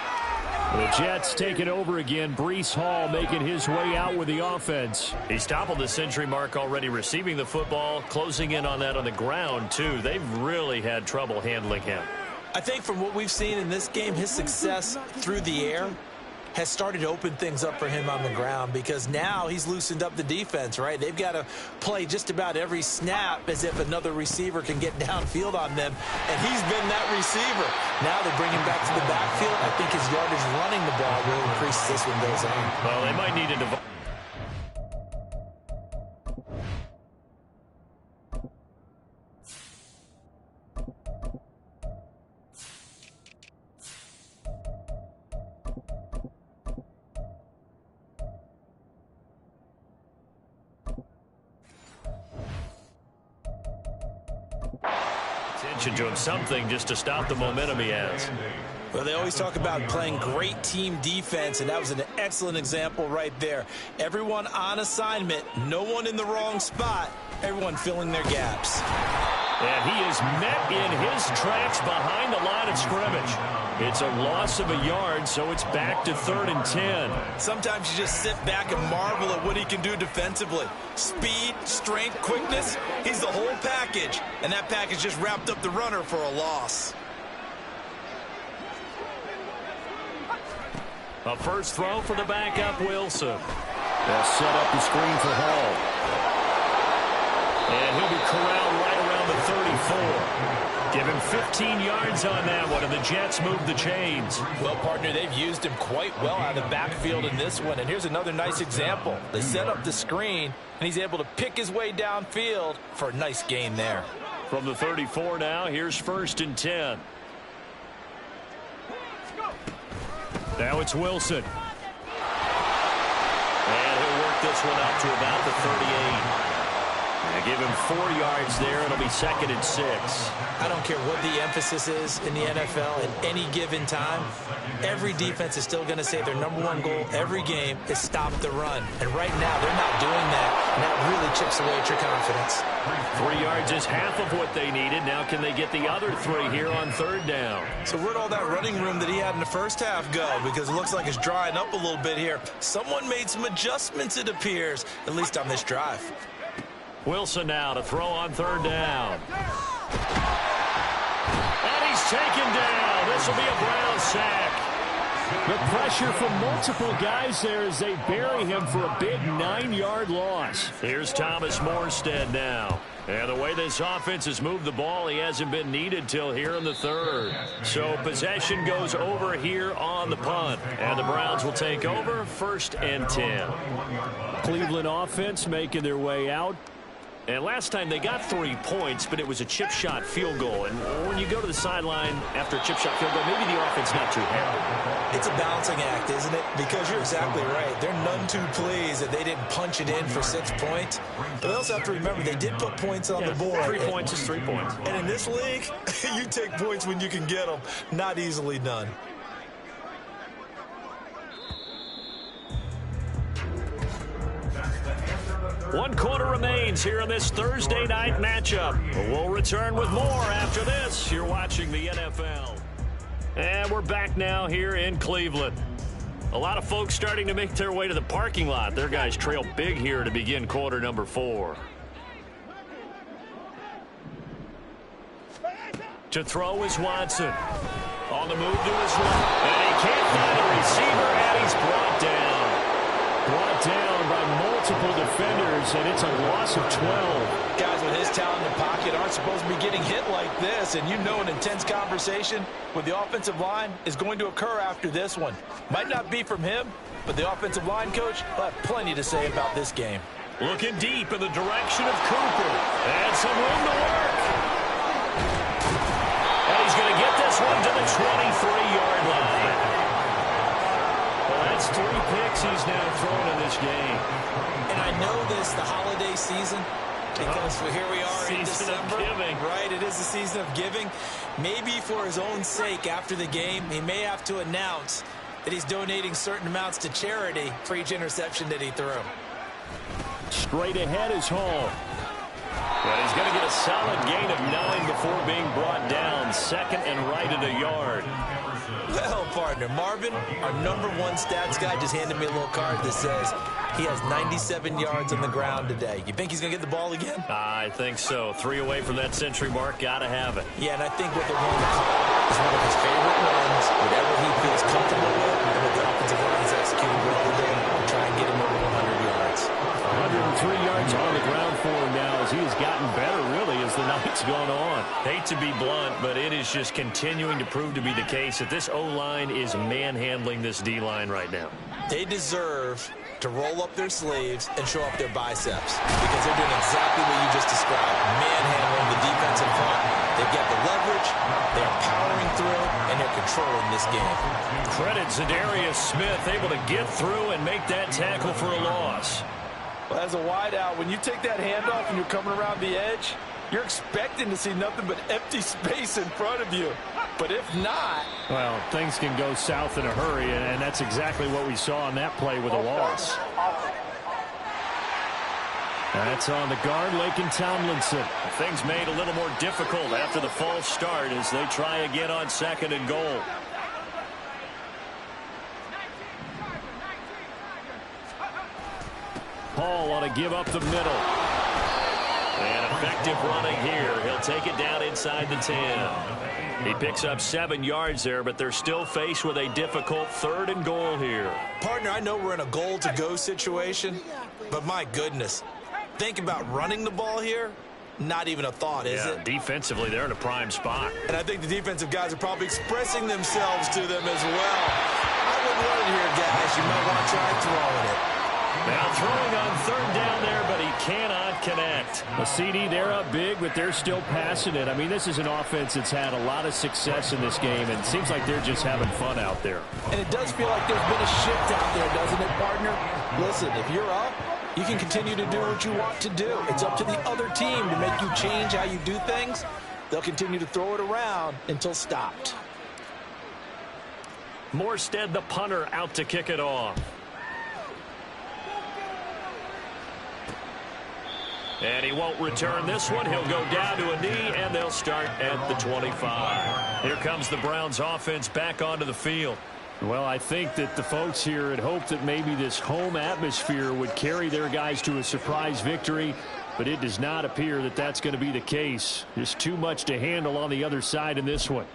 The Jets take it over again. Breece Hall making his way out with the offense. He's toppled the century mark already receiving the football, closing in on that on the ground, too. They've really had trouble handling him. I think from what we've seen in this game, his success through the air has started to open things up for him on the ground, because now he's loosened up the defense, right? They've got to play just about every snap as if another receiver can get downfield on them, and he's been that receiver. Now they bring him back to the backfield. I think his yardage running the ball will increase as this one goes on. Well, they might need to divide. protection to him, something just to stop the momentum he has. Well, they always talk about playing great team defense, and that was an excellent example right there. Everyone on assignment, no one in the wrong spot, everyone filling their gaps. And he is met in his tracks behind the line of scrimmage. It's a loss of a yard, so it's back to 3rd and 10. Sometimes you just sit back and marvel at what he can do defensively. Speed, strength, quickness, he's the whole package. And that package just wrapped up the runner for a loss. A first throw for the backup, Wilson. They'll set up the screen for Hall. And he'll be corralled right around the 34. Give him 15 yards on that one, and the Jets move the chains. Well, partner, they've used him quite well out of the backfield in this one. And here's another nice example. They set up the screen, and he's able to pick his way downfield for a nice gain there. From the 34 now, here's 1st and 10. Now it's Wilson. And he'll work this one out to about the 38. They give him 4 yards there. It'll be 2nd and 6. I don't care what the emphasis is in the NFL at any given time. Every defense is still going to say their #1 goal every game is stop the run. And right now, they're not doing that, and that really chips away at your confidence. 3 yards is half of what they needed. Now can they get the other 3 here on 3rd down? So where'd all that running room that he had in the first half go? Because it looks like it's drying up a little bit here. Someone made some adjustments, it appears, at least on this drive. Wilson now to throw on 3rd down. And he's taken down. This will be a Brown sack. The pressure from multiple guys there as they bury him for a big 9-yard loss. Here's Thomas Morstead now. And the way this offense has moved the ball, he hasn't been needed till here in the 3rd. So possession goes over here on the punt. And the Browns will take over 1st and 10. Cleveland offense making their way out. And last time they got 3 points, but it was a chip shot field goal. And when you go to the sideline after a chip shot field goal, maybe the offense not too happy. It's a balancing act, isn't it? Because you're exactly right. They're none too pleased that they didn't punch it in for 6 points. But they also have to remember they did put points on the board. 3 points is 3 points. And in this league, you take points when you can get them. Not easily done. One quarter remains here in this Thursday night matchup. We'll return with more after this. You're watching the NFL. And we're back now here in Cleveland. A lot of folks starting to make their way to the parking lot. Their guys trail big here to begin quarter number 4. To throw is Watson. On the move to his left. And he can't find a receiver, and he's brought down. Brought down by multiple defenders, and it's a loss of 12. Guys with his talent in the pocket aren't supposed to be getting hit like this, and you know an intense conversation with the offensive line is going to occur after this one. Might not be from him, but the offensive line coach will have plenty to say about this game. Looking deep in the direction of Cooper. And some room to work. And he's going to get this one to the 23-yard line. Well, that's 3 picks he's now thrown in this game. And I know this, the holiday season, because here we are in December. Right, it is the season of giving. Maybe for his own sake after the game, he may have to announce that he's donating certain amounts to charity for each interception that he threw. Straight ahead is Hall. But he's going to get a solid gain of 9 before being brought down. 2nd and right at a yard. Well, partner, Marvin, our #1 stats guy, just handed me a little card that says he has 97 yards on the ground today. You think he's going to get the ball again? I think so. 3 away from that century mark. Got to have it. Yeah, and I think what they're going to call is one of his favorite runs, whatever he feels comfortable with, and what the offensive line is executing well today to try and get him over 100 yards. 103 yards on the ground for him now as he has gotten better, really, as the night's gone on. Hate to be blunt, but it is just continuing to prove to be the case that this O-line is manhandling this D-line right now. They deserve to roll up their sleeves and show up their biceps because they're doing exactly what you just described, manhandling the defense in front. They've got the leverage, they're powering through, and they're controlling this game. Credit Zadarius Smith able to get through and make that tackle for a loss. Well, as a wideout, when you take that handoff and you're coming around the edge, you're expecting to see nothing but empty space in front of you. But if not... Well, things can go south in a hurry, and that's exactly what we saw on that play with a loss. That's on the guard, Lakin Tomlinson. Things made a little more difficult after the false start as they try again on 2nd and goal. Paul ought to give up the middle. And effective running here. He'll take it down inside the 10. He picks up 7 yards there, but they're still faced with a difficult 3rd and goal here. Partner, I know we're in a goal-to-go situation, but my goodness, think about running the ball here. Not even a thought, is it? Defensively, they're in a prime spot. And I think the defensive guys are probably expressing themselves to them as well. I wouldn't run it here, guys. You might want to try throwing it. Now throwing on 3rd down there, but he cannot connect. A CD, they're up big, but they're still passing it. I mean, this is an offense that's had a lot of success in this game, and it seems like they're just having fun out there. And it does feel like there's been a shift out there, doesn't it, partner? Listen, if you're up, you can continue to do what you want to do. It's up to the other team to make you change how you do things. They'll continue to throw it around until stopped. Morstead, the punter, out to kick it off. And he won't return this one. He'll go down to a knee, and they'll start at the 25. Here comes the Browns offense back onto the field. Well, I think that the folks here had hoped that maybe this home atmosphere would carry their guys to a surprise victory, but it does not appear that that's going to be the case. Just too much to handle on the other side in this one.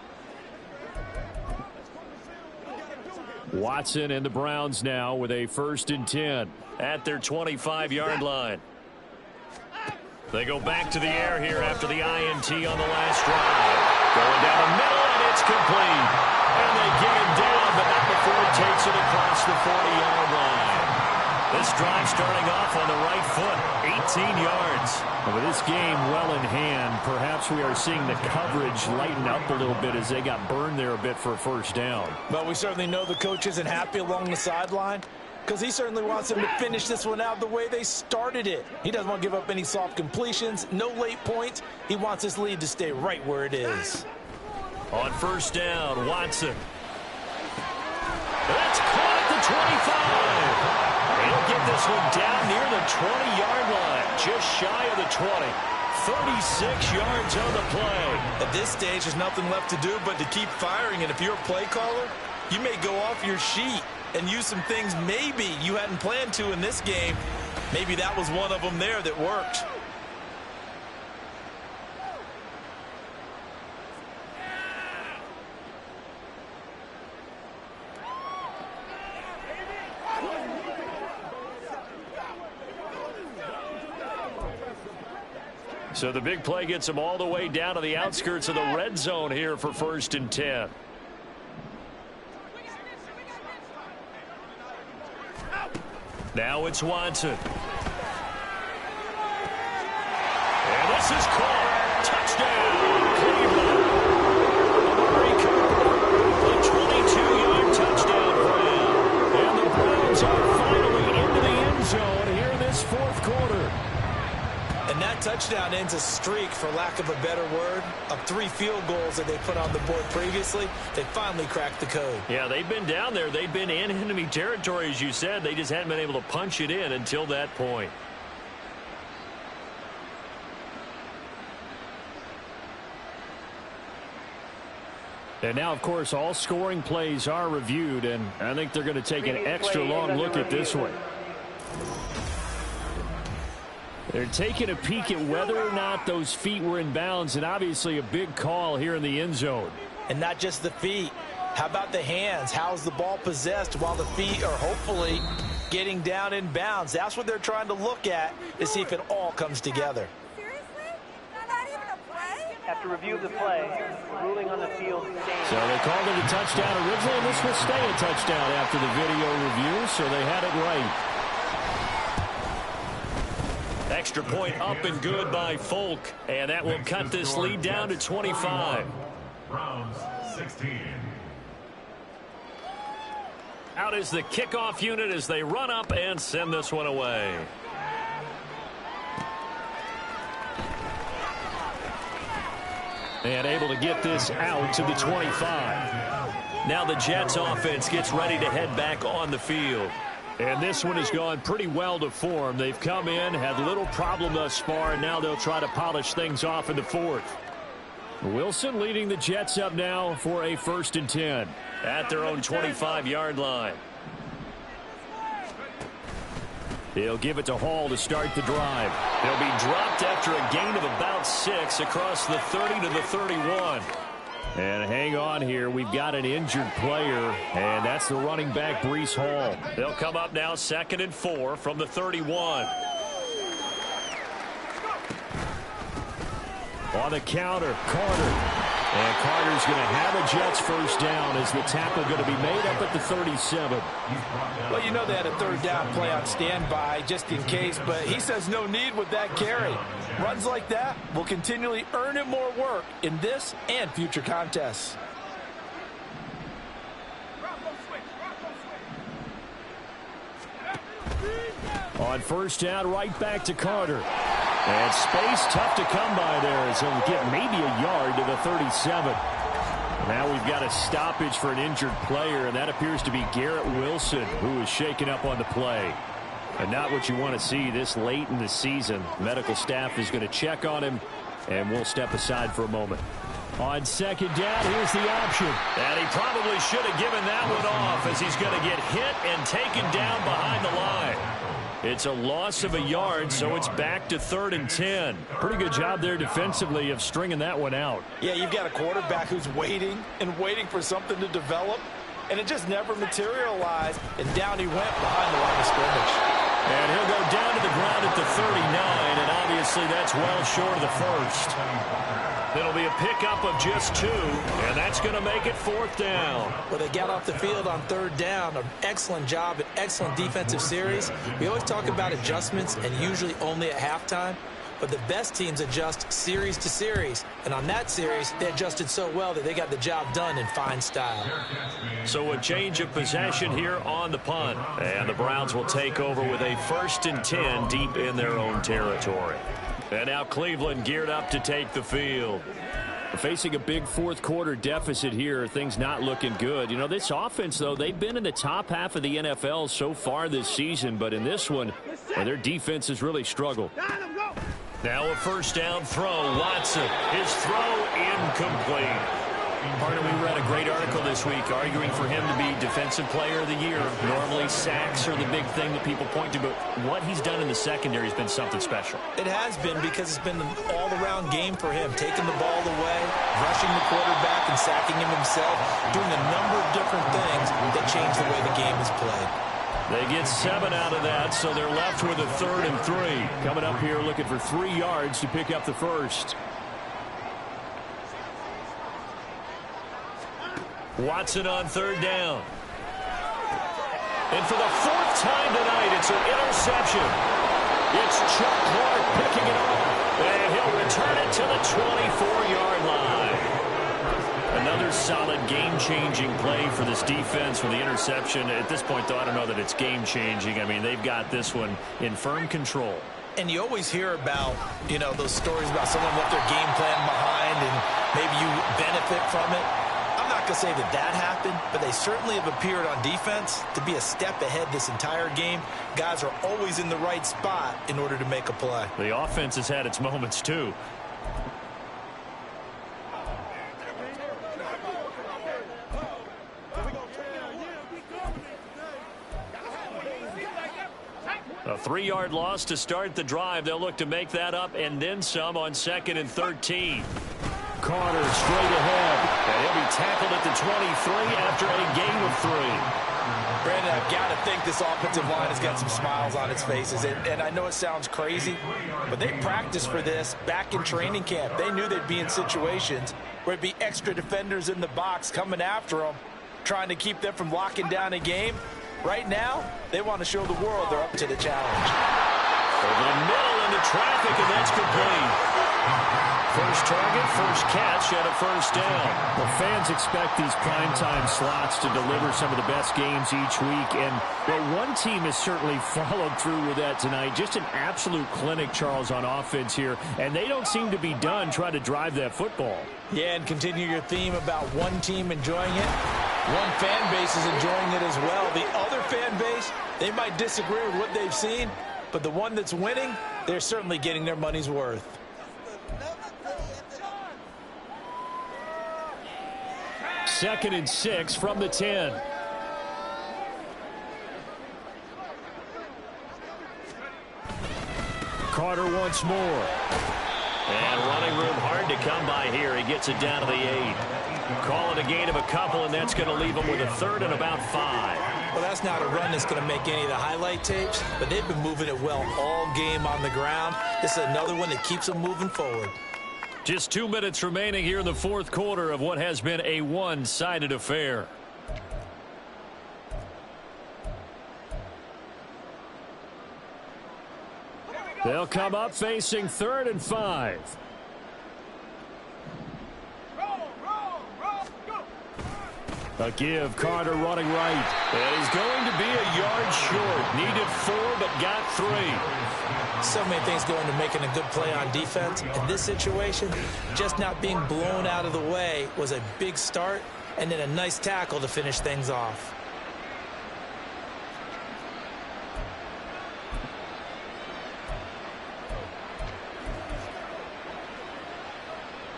Watson and the Browns now with a 1st and 10. At their 25-yard line. They go back to the air here after the INT on the last drive. Going down the middle, and it's complete. And they get him down, but not before he takes it across the 40-yard line. This drive starting off on the right foot, 18 yards. With this game well in hand, perhaps we are seeing the coverage lighten up a little bit as they got burned there a bit for a 1st down. But we certainly know the coach isn't happy along the sideline, because he certainly wants them to finish this one out the way they started it. He doesn't want to give up any soft completions, no late points. He wants his lead to stay right where it is. On 1st down, Watson. That's caught at the 25. He'll get this one down near the 20-yard line, just shy of the 20. 36 yards on the play. At this stage, there's nothing left to do but to keep firing. And if you're a play caller, you may go off your sheet and use some things maybe you hadn't planned to in this game. Maybe that was one of them there that worked. So the big play gets them all the way down to the outskirts of the red zone here for 1st and 10. Now it's Watson. And this is caught. Touchdown, Cleveland. Amari Cooper, a 22-yard touchdown grab. And the Browns are finally into the end zone here in this 4th quarter. And that touchdown ends a streak, for lack of a better word, of 3 field goals that they put on the board previously. They finally cracked the code. Yeah, they've been down there. They've been in enemy territory, as you said. They just hadn't been able to punch it in until that point. And now, of course, all scoring plays are reviewed, and I think they're going to take an extra long look at this one. They're taking a peek at whether or not those feet were in bounds, and obviously a big call here in the end zone. And not just the feet. How about the hands? How's the ball possessed while the feet are hopefully getting down in bounds? That's what they're trying to look at to see if it all comes together. Seriously? Not even a play? After review of the play, ruling on the field stands. So they called it a touchdown originally, and this will stay a touchdown after the video review, so they had it right. Extra point up and good by Folk, and that will cut this lead down to 25. Browns 16. Out is the kickoff unit as they run up and send this one away. And able to get this out to the 25. Now the Jets offense gets ready to head back on the field. And this one has gone pretty well to form. They've come in, had little problem thus far, and now they'll try to polish things off in the fourth. Wilson leading the Jets up now for a 1st and 10. At their own 25-yard line. He'll give it to Hall to start the drive. They'll be dropped after a gain of about 6 across the 30 to the 31. And hang on here. We've got an injured player, and that's the running back, Breece Hall. They'll come up now 2nd and 4 from the 31. On the counter, Carter. And Carter's going to have a Jets 1st down as the tackle going to be made up at the 37. Well, you know they had a 3rd down play on standby just in case, but he says no need with that carry. Runs like that will continually earn him more work in this and future contests. On 1st down, right back to Carter. And space tough to come by there as he'll get maybe a yard to the 37. Now we've got a stoppage for an injured player, and that appears to be Garrett Wilson, who is shaken up on the play. And not what you want to see this late in the season. Medical staff is going to check on him, and we'll step aside for a moment. On 2nd down, here's the option. And he probably should have given that one off as he's going to get hit and taken down behind the line. It's a loss of a yard, so it's back to 3rd and 10. Pretty good job there defensively of stringing that one out. Yeah, you've got a quarterback who's waiting and waiting for something to develop, and it just never materialized, and down he went behind the line of scrimmage. And he'll go down to the ground at the 39, and obviously that's well short of the 1st. It'll be a pickup of just 2, and that's going to make it 4th down. Well, they got off the field on 3rd down. An excellent job, an excellent defensive series. We always talk about adjustments and usually only at halftime, but the best teams adjust series to series. And on that series, they adjusted so well that they got the job done in fine style. So a change of possession here on the punt. And the Browns will take over with a 1st and 10 deep in their own territory. And now Cleveland geared up to take the field. Facing a big 4th quarter deficit here, things not looking good. You know, this offense, though, they've been in the top half of the NFL so far this season, but in this one, their defense has really struggled. Now a 1st down throw. Watson, his throw incomplete. Partner, we read a great article this week arguing for him to be Defensive Player of the Year. Normally, sacks are the big thing that people point to, but what he's done in the secondary has been something special. It has been because it's been an all-around game for him, taking the ball away, rushing the quarterback and sacking him himself, doing a number of different things that change the way the game is played. They get 7 out of that, so they're left with a 3rd and 3. Coming up here looking for 3 yards to pick up the 1st. Watson on 3rd down. And for the 4th time tonight, it's an interception. It's Chuck Clark picking it up. And he'll return it to the 24-yard line. Another solid game-changing play for this defense with the interception. At this point, though, I don't know that it's game-changing. I mean, they've got this one in firm control. And you always hear about, you know, those stories about someone left their game plan behind and maybe you benefit from it. I'm not going to say that that happened, but they certainly have appeared on defense to be a step ahead this entire game. Guys are always in the right spot in order to make a play. The offense has had its moments, too. A 3-yard loss to start the drive. They'll look to make that up and then some on 2nd and 13. Carter straight ahead. And he'll be tackled at the 23 after a gain of 3. Brandon, I've got to think this offensive line has got some smiles on its faces. And I know it sounds crazy, but they practiced for this back in training camp. They knew they'd be in situations where it'd be extra defenders in the box coming after them, trying to keep them from locking down a game. Right now, they want to show the world they're up to the challenge. Over the middle into traffic, and that's complete. First target, first catch, and a first down. Well, fans expect these primetime slots to deliver some of the best games each week. And, well, one team has certainly followed through with that tonight. Just an absolute clinic, Charles, on offense here. And they don't seem to be done trying to drive that football. Yeah, and continue your theme about one team enjoying it. One fan base is enjoying it as well. The other fan base, they might disagree with what they've seen, but the one that's winning, they're certainly getting their money's worth. Second and 6 from the 10. Carter once more. And running room hard to come by here. He gets it down to the 8. Call it a gain of a couple, and that's going to leave him with a third and about 5. Well, that's not a run that's going to make any of the highlight tapes, but they've been moving it well all game on the ground. This is another one that keeps them moving forward. Just 2 minutes remaining here in the fourth quarter of what has been a one-sided affair. They'll come up facing 3rd and 5. A give, Carter running right. And he's going to be a yard short. Needed 4, but got 3. So many things go into making a good play on defense. In this situation, just not being blown out of the way was a big start, and then a nice tackle to finish things off.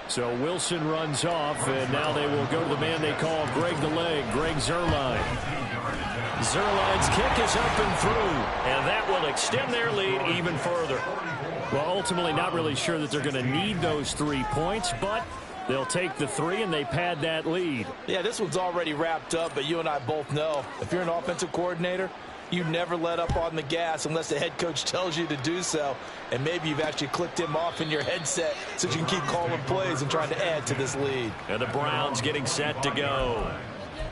So Wilson runs off, and now they will go to the man they call Greg the Leg, Greg Zuerlein. Zuerlein's kick is up and through, and that will extend their lead even further. Well, ultimately not really sure that they're going to need those 3 points, but they'll take the 3 and they pad that lead. Yeah, this one's already wrapped up, but you and I both know if you're an offensive coordinator, you never let up on the gas unless the head coach tells you to do so. And maybe you've actually clicked him off in your headset so you can keep calling plays and trying to add to this lead. And the Browns getting set to go.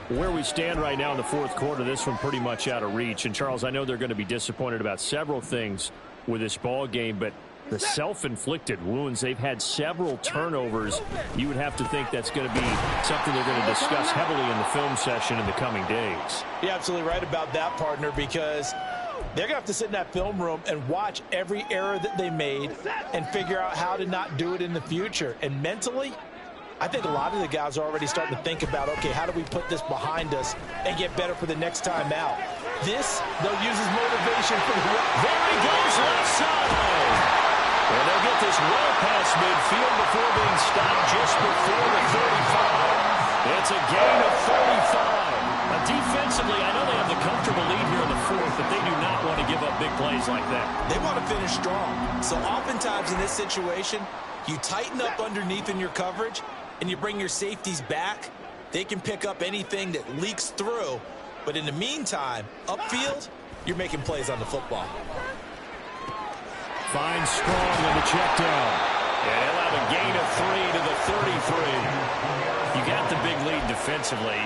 Where we stand right now in the fourth quarter, this one pretty much out of reach. And, Charles, I know they're going to be disappointed about several things with this ball game, but the self-inflicted wounds, they've had several turnovers. You would have to think that's going to be something they're going to discuss heavily in the film session in the coming days. You're absolutely right about that, partner, because they're going to have to sit in that film room and watch every error that they made and figure out how to not do it in the future. And mentally, I think a lot of the guys are already starting to think about, okay, how do we put this behind us and get better for the next time out? This, they'll use as motivation for the there he goes, left side. And they'll get this well past midfield before being stopped just before the 35. It's a gain of 35. Now, defensively, I know they have the comfortable lead here in the fourth, but they do not want to give up big plays like that. They want to finish strong. So oftentimes in this situation, you tighten up underneath in your coverage, and you bring your safeties back. They can pick up anything that leaks through. But in the meantime, upfield, you're making plays on the football. Finds Strong on the check down. And he'll have a gain of 3 to the 33. You got the big lead defensively.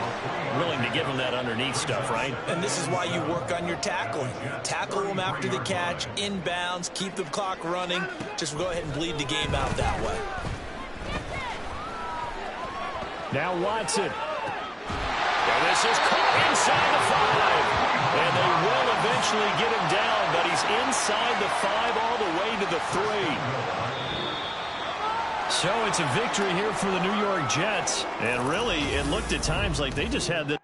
Willing to give him that underneath stuff, right? And this is why you work on your tackling. Tackle them after the catch, inbounds, keep the clock running. Just go ahead and bleed the game out that way. Now Watson. And this is caught inside the 5. And they will eventually get him down, but he's inside the 5 all the way to the 3. So it's a victory here for the New York Jets. And really, it looked at times like they just had the